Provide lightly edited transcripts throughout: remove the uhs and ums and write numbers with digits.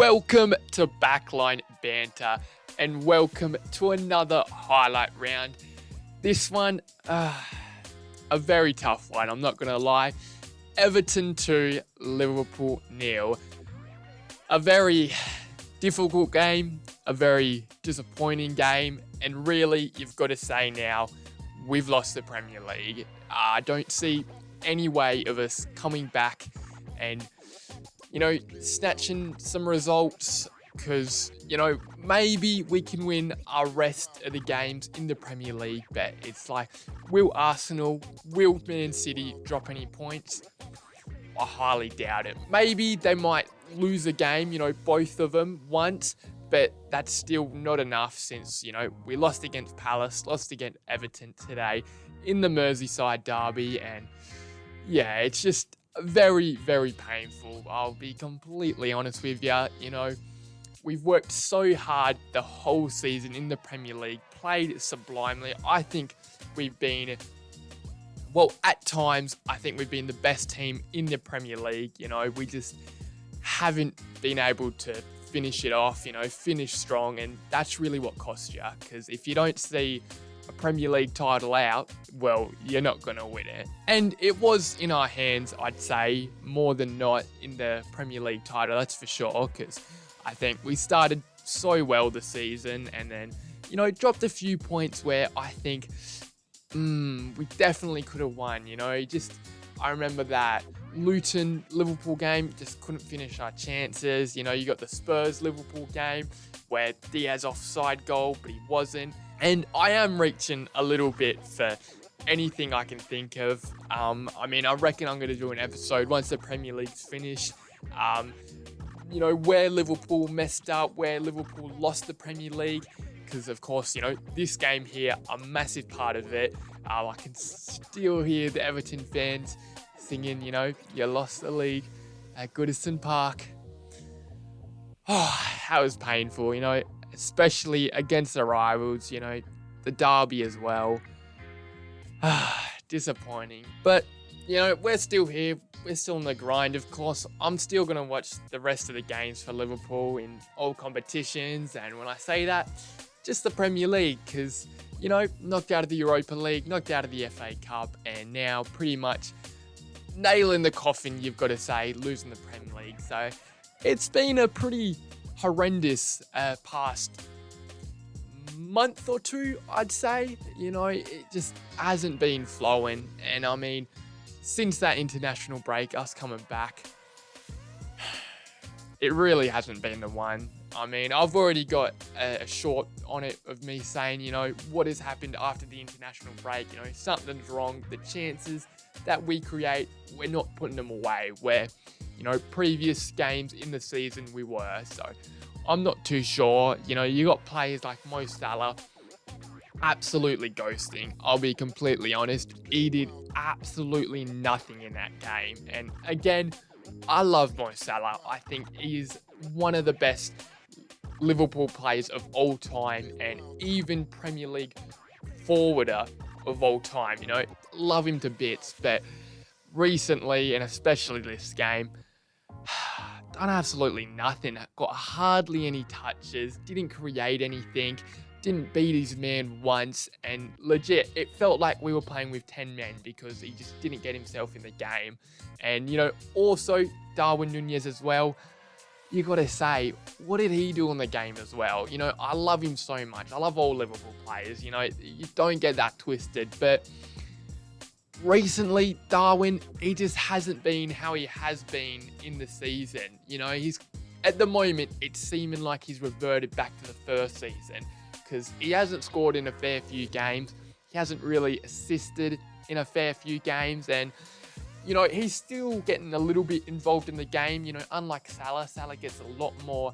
Welcome to Backline Banter and welcome to another highlight round. This one, a very tough one, I'm not going to lie. Everton 2, Liverpool 0. A very difficult game, a very disappointing game, and really, you've got to say now, we've lost the Premier League. I don't see any way of us coming back and snatching some results, because, maybe we can win our rest of the games in the Premier League, but it's like, will Arsenal, will Man City drop any points? I highly doubt it. Maybe they might lose a game, both of them once, but that's still not enough since, we lost against Palace, lost against Everton today in the Merseyside derby, and yeah, it's just very, very painful. I'll be completely honest with you. We've worked so hard the whole season in the Premier League, played sublimely. I think we've been, at times, I think we've been the best team in the Premier League. We just haven't been able to finish it off, finish strong, and that's really what costs you, because if you don't see a Premier League title out, well, you're not going to win it. And it was in our hands, I'd say, more than not in the Premier League title, that's for sure, because I think we started so well the season and then, dropped a few points where I think, we definitely could have won, I remember that Luton-Liverpool game, just couldn't finish our chances. You got the Spurs-Liverpool game where Diaz offside goal, but he wasn't. And I am reaching a little bit for anything I can think of. I reckon I'm going to do an episode once the Premier League's finished. Where Liverpool messed up, where Liverpool lost the Premier League. Because, of course, this game here, a massive part of it. I can still hear the Everton fans singing, you lost the league at Goodison Park. Oh, that was painful, especially against the rivals, the derby as well. Disappointing. But, we're still here. We're still in the grind, of course. I'm still going to watch the rest of the games for Liverpool in all competitions. And when I say that, just the Premier League, because, knocked out of the Europa League, knocked out of the FA Cup, and now pretty much nail in the coffin, you've got to say, losing the Premier League. So it's been a pretty horrendous past month or two, I'd say. It just hasn't been flowing. And since that international break, us coming back, it really hasn't been the one. I've already got a short on it of me saying, what has happened after the international break. Something's wrong. The chances that we create, we're not putting them away, where, previous games in the season we were. So I'm not too sure. You got players like Mo Salah absolutely ghosting. I'll be completely honest. He did absolutely nothing in that game. And again, I love Mo Salah. I think he is one of the best Liverpool players of all time, and even Premier League forwarder of all time. Love him to bits, but recently, and especially this game, done absolutely nothing. Got hardly any touches, didn't create anything, didn't beat his man once, and legit, it felt like we were playing with 10 men because he just didn't get himself in the game. And, also Darwin Nunez as well. You got to say, what did he do in the game as well? I love him so much. I love all Liverpool players. You don't get that twisted. But recently, Darwin, he just hasn't been how he has been in the season. He's, at the moment, it's seeming like he's reverted back to the first season, because he hasn't scored in a fair few games. He hasn't really assisted in a fair few games, and he's still getting a little bit involved in the game. Unlike Salah, Salah gets a lot more,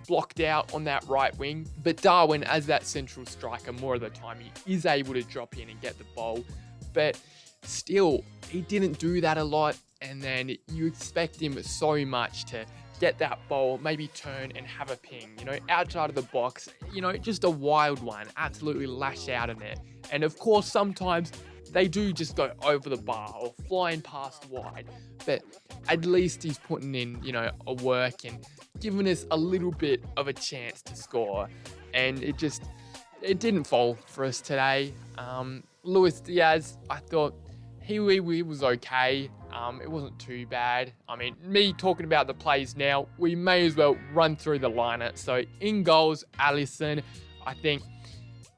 blocked out on that right wing. But Darwin, as that central striker, more of the time, he is able to drop in and get the ball. But still, he didn't do that a lot. And then you expect him so much to get that ball, maybe turn and have a ping, outside of the box, just a wild one, absolutely lash out in it. And of course, sometimes they do just go over the bar or flying past wide. But at least he's putting in, a work and giving us a little bit of a chance to score. And it didn't fall for us today. Luis Diaz, I thought he was okay. It wasn't too bad. I mean, me talking about the plays now, we may as well run through the lineup. So in goals, Alisson, I think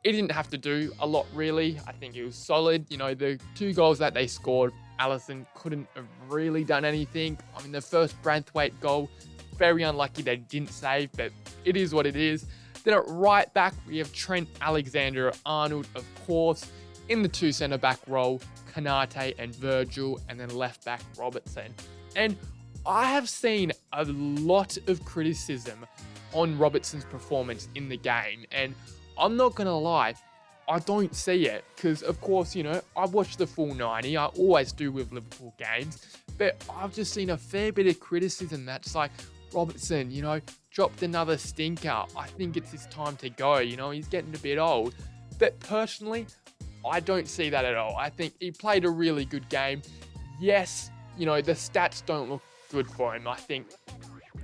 he didn't have to do a lot really. I think it was solid. The 2 goals that they scored, Alisson couldn't have really done anything. I mean, the first Branthwaite goal, very unlucky they didn't save, but it is what it is. Then at right back, we have Trent Alexander-Arnold, of course. In the 2 centre-back role, Kanate and Virgil, and then left back Robertson. And I have seen a lot of criticism on Robertson's performance in the game, and I'm not going to lie, I don't see it, because of course, I've watched the full 90, I always do with Liverpool games, but I've just seen a fair bit of criticism that's like, Robertson, dropped another stinker, I think it's his time to go, he's getting a bit old. But personally, I don't see that at all. I think he played a really good game. Yes, the stats don't look good for him. I think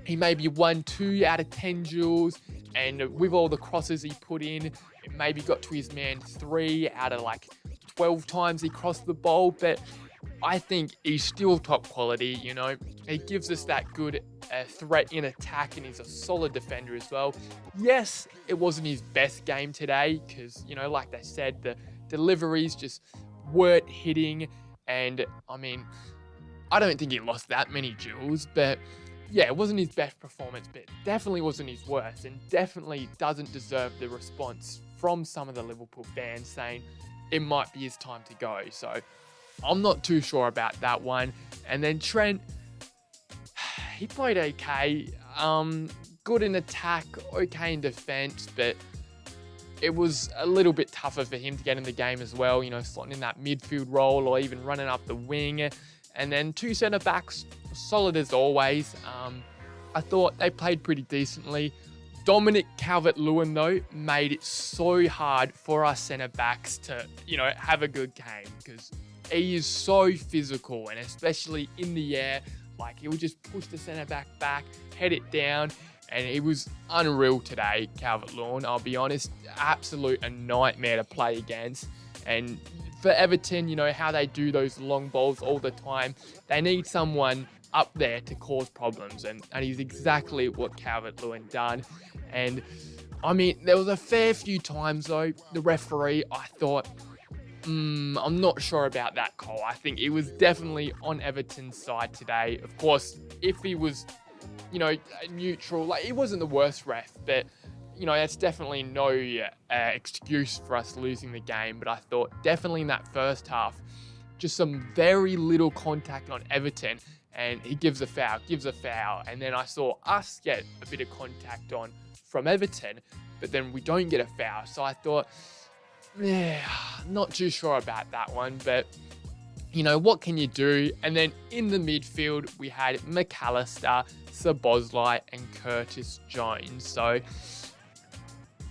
he maybe won 2 out of 10 duels, and with all the crosses he put in, it maybe got to his man 3 out of 12 times he crossed the ball. But I think he's still top quality, He gives us that good threat in attack, and he's a solid defender as well. Yes, it wasn't his best game today because, like they said, the deliveries just weren't hitting. And, I mean, I don't think he lost that many duels, but yeah, it wasn't his best performance, but definitely wasn't his worst, and definitely doesn't deserve the response from some of the Liverpool fans saying it might be his time to go. So I'm not too sure about that one. And then Trent, he played okay. Good in attack, okay in defense, but it was a little bit tougher for him to get in the game as well, slotting in that midfield role or even running up the wing. And then 2 centre-backs, solid as always. I thought they played pretty decently. Dominic Calvert-Lewin, though, made it so hard for our centre-backs to, have a good game because he is so physical, and especially in the air, he would just push the centre-back back, head it down, and it was unreal today, Calvert-Lewin. I'll be honest, absolute a nightmare to play against. And for Everton, how they do those long balls all the time, they need someone up there to cause problems, and he's exactly what Calvert-Lewin done. And I mean, there was a fair few times though, the referee, I thought, I'm not sure about that call. I think it was definitely on Everton's side today. Of course, if he was, neutral, he wasn't the worst ref, but that's definitely no excuse for us losing the game. But I thought definitely in that first half, just some very little contact on Everton, and he gives a foul. And then I saw us get a bit of contact on from Everton, but then we don't get a foul. So I thought, not too sure about that one, but what can you do? And then in the midfield, we had McAllister, Szoboszlai, and Curtis Jones. So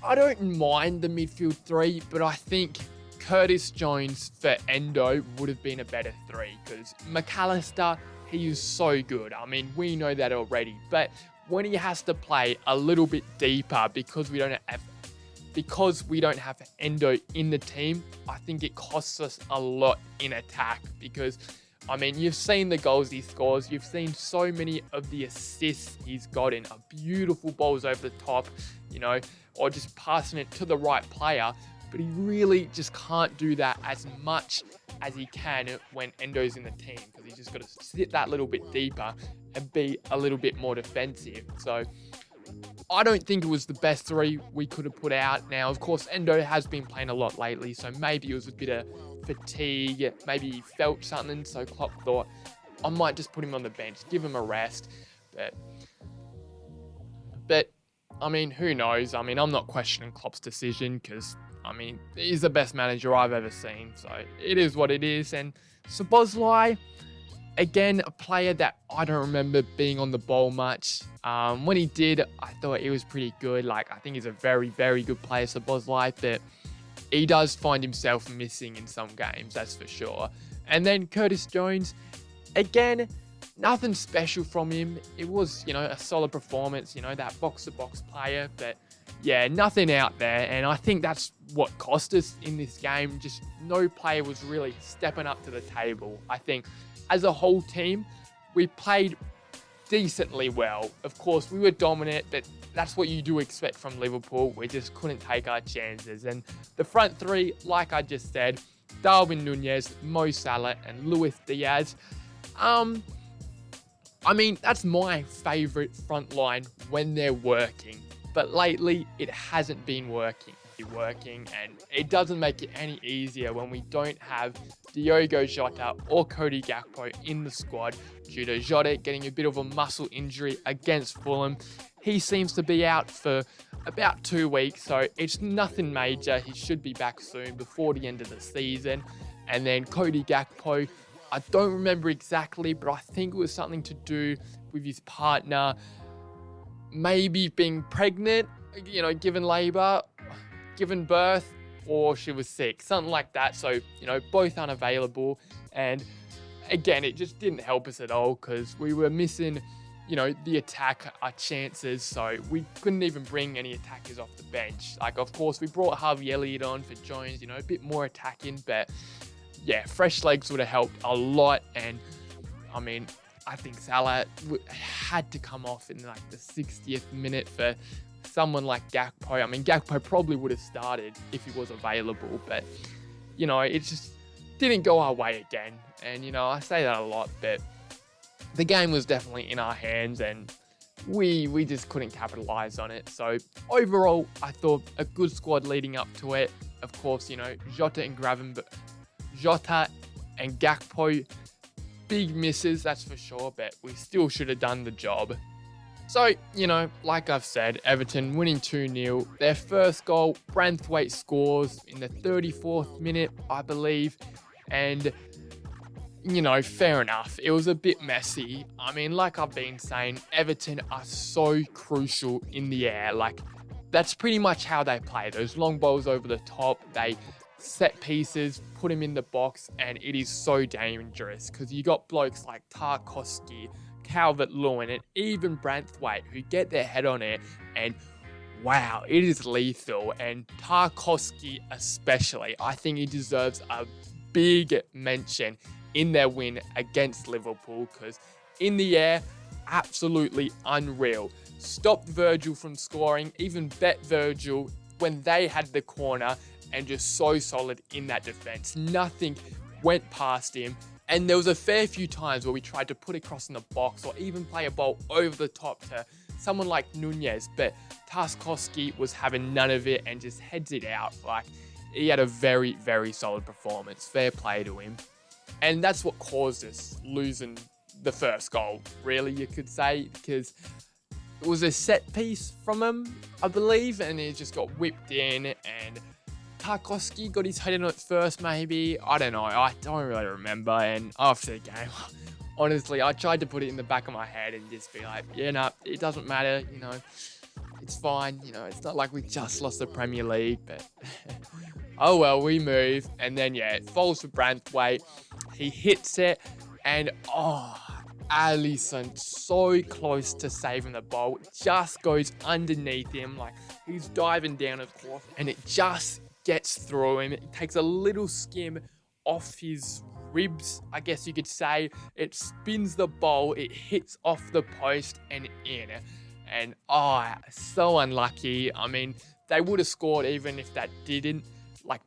I don't mind the midfield 3, but I think Curtis Jones for Endo would have been a better 3 because McAllister, he is so good. I mean, we know that already, but when he has to play a little bit deeper because we don't have Endo in the team, I think it costs us a lot in attack because, I mean, you've seen the goals he scores. You've seen so many of the assists he's gotten, beautiful balls over the top, or just passing it to the right player. But he really just can't do that as much as he can when Endo's in the team because he's just got to sit that little bit deeper and be a little bit more defensive. So I don't think it was the best 3 we could have put out. Now, of course, Endo has been playing a lot lately, so maybe it was a bit of fatigue. Maybe he felt something, so Klopp thought, I might just put him on the bench, give him a rest. But I mean, who knows? I mean, I'm not questioning Klopp's decision because, I mean, he's the best manager I've ever seen, so it is what it is. And Szoboszlai, again, a player that I don't remember being on the ball much. When he did, I thought he was pretty good. I think he's a very, very good player, Szoboszlai, but he does find himself missing in some games, that's for sure. And then Curtis Jones, again, nothing special from him. It was, a solid performance, that box-to-box player, but yeah, nothing out there. And I think that's what cost us in this game. Just no player was really stepping up to the table. I think as a whole team, we played decently well. Of course, we were dominant, but that's what you do expect from Liverpool. We just couldn't take our chances. And the front three, like I just said, Darwin Núñez, Mo Salah, and Luis Diaz. That's my favourite front line when they're working. But lately, it hasn't been working. And it doesn't make it any easier when we don't have Diogo Jota or Cody Gakpo in the squad due to Jota getting a bit of a muscle injury against Fulham. He seems to be out for about 2 weeks, so it's nothing major. He should be back soon before the end of the season. And then Cody Gakpo, I don't remember exactly, but I think it was something to do with his partner maybe being pregnant, given birth, or she was sick, something like that. So, both unavailable. And again, it just didn't help us at all because we were missing, the attack, our chances. So we couldn't even bring any attackers off the bench. Like, of course, we brought Harvey Elliott on for Jones, a bit more attacking, but yeah, fresh legs would have helped a lot. And I think Salah had to come off in the 60th minute for someone like Gakpo. Gakpo probably would have started if he was available, but, it just didn't go our way again. And, I say that a lot, but the game was definitely in our hands and we just couldn't capitalize on it. So overall, I thought a good squad leading up to it. Of course, Jota and Gakpo, big misses, that's for sure, but we still should have done the job. So, like I've said, Everton winning 2-0. Their first goal, Branthwaite scores in the 34th minute, I believe. And, fair enough. It was a bit messy. Like I've been saying, Everton are so crucial in the air. That's pretty much how they play. Those long balls over the top, they set pieces, put them in the box, and it is so dangerous because you got blokes like Tarkowski, Calvert-Lewin, and even Branthwaite who get their head on it, and wow, it is lethal. And Tarkowski especially, I think he deserves a big mention in their win against Liverpool because in the air, absolutely unreal. Stopped Virgil from scoring, even bet Virgil when they had the corner, and just so solid in that defense. Nothing went past him. And there was a fair few times where we tried to put it across in the box or even play a ball over the top to someone like Núñez, but Tarkowski was having none of it and just heads it out. He had a very, very solid performance. Fair play to him. And that's what caused us losing the first goal, really, you could say, because it was a set piece from him, I believe, and it just got whipped in, and Tarkowski got his head in it first, maybe. I don't know. I don't really remember. And after the game, honestly, I tried to put it in the back of my head and just be like, yeah, no, it doesn't matter. It's fine. It's not like we just lost the Premier League, but oh well, we move. And then, yeah, it falls for Branthwaite. He hits it, and Alisson so close to saving the ball. It just goes underneath him. He's diving down, of course, and it just gets through him. It takes a little skim off his ribs, I guess you could say. It spins the ball, it hits off the post and in. And so unlucky. They would have scored even if that didn't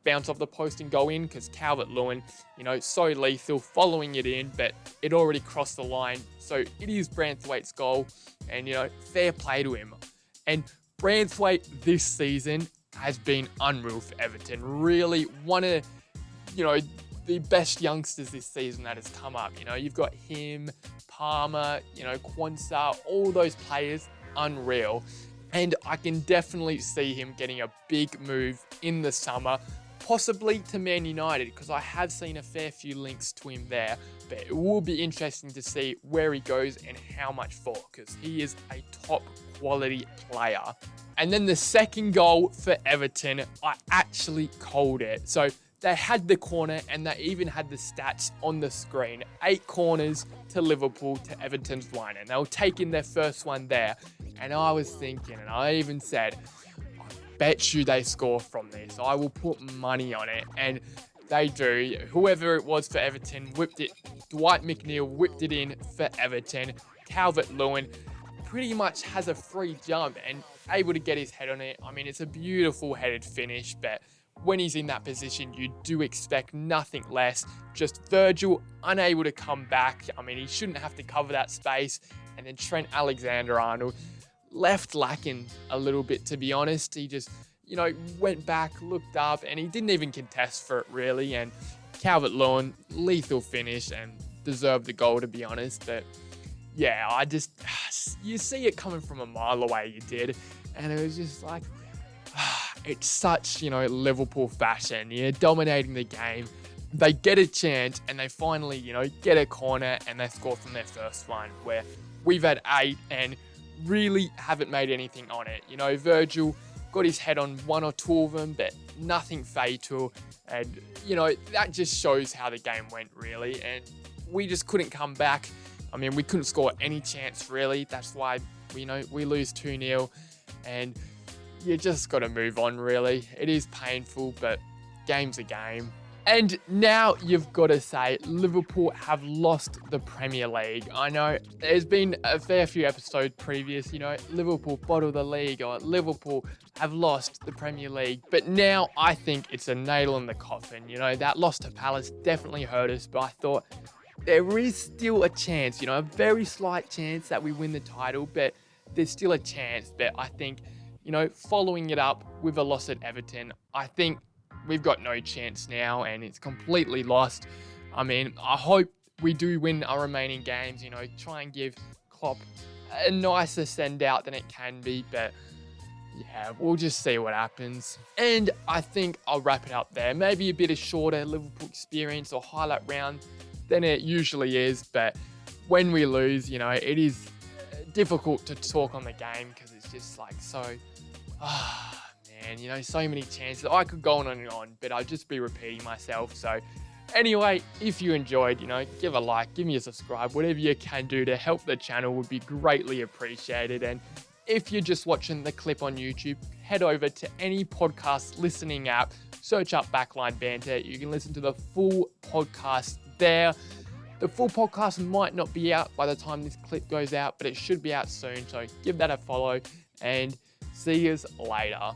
bounce off the post and go in, because Calvert-Lewin, so lethal following it in, but it already crossed the line. So it is Branthwaite's goal, and fair play to him. And Branthwaite this season has been unreal for Everton. Really one of, the best youngsters this season that has come up. You've got him, Palmer, Quansah, all those players, unreal. And I can definitely see him getting a big move in the summer possibly to Man United, because I have seen a fair few links to him there, but it will be interesting to see where he goes and how much for, because he is a top quality player. And then the second goal for Everton, I actually called it. So they had the corner and they even had the stats on the screen. 8 corners to Liverpool to Everton's 1, and they were taking their first one there. And I was thinking, and I even said, I bet you they score from this. I will put money on it. And they do. Whoever it was for Everton whipped it. Dwight McNeil whipped it in for Everton. Calvert-Lewin pretty much has a free jump and able to get his head on it. I mean, it's a beautiful headed finish, but when he's in that position, you do expect nothing less. Just Virgil unable to come back. I mean, he shouldn't have to cover that space. And then Trent Alexander-Arnold left lacking a little bit, to be honest. He just, went back, looked up, and he didn't even contest for it, really. And Calvert-Lewin, lethal finish and deserved the goal, to be honest. But yeah, you see it coming from a mile away, you did. And it was just like, it's such, Liverpool fashion. You're dominating the game. They get a chance and they finally, get a corner and they score from their first one, where we've had 8 and really haven't made anything on it. Virgil got his head on 1 or 2 of them, but nothing fatal. And, that just shows how the game went, really. And we just couldn't come back. I mean, we couldn't score any chance, really. That's why, we lose 2-0. And you just got to move on, really. It is painful, but game's a game. And now you've got to say Liverpool have lost the Premier League. I know there's been a fair few episodes previous, Liverpool bottle the league, or Liverpool have lost the Premier League. But now I think it's a nail in the coffin. That loss to Palace definitely hurt us, but I thought there is still a chance, a very slight chance that we win the title, but there's still a chance. But I think, following it up with a loss at Everton, I think we've got no chance now and it's completely lost. I mean, I hope we do win our remaining games, try and give Klopp a nicer send out than it can be, but yeah, we'll just see what happens. And I think I'll wrap it up there. Maybe a bit of shorter Liverpool experience or highlight round than it usually is, but when we lose, it is difficult to talk on the game because it's just like so, man, so many chances. I could go on and on, but I'd just be repeating myself. So anyway, if you enjoyed, give a like, give me a subscribe, whatever you can do to help the channel would be greatly appreciated. And if you're just watching the clip on YouTube, head over to any podcast listening app, search up Backline Banter. You can listen to the full podcast there. The full podcast might not be out by the time this clip goes out, but it should be out soon. So give that a follow and see you later.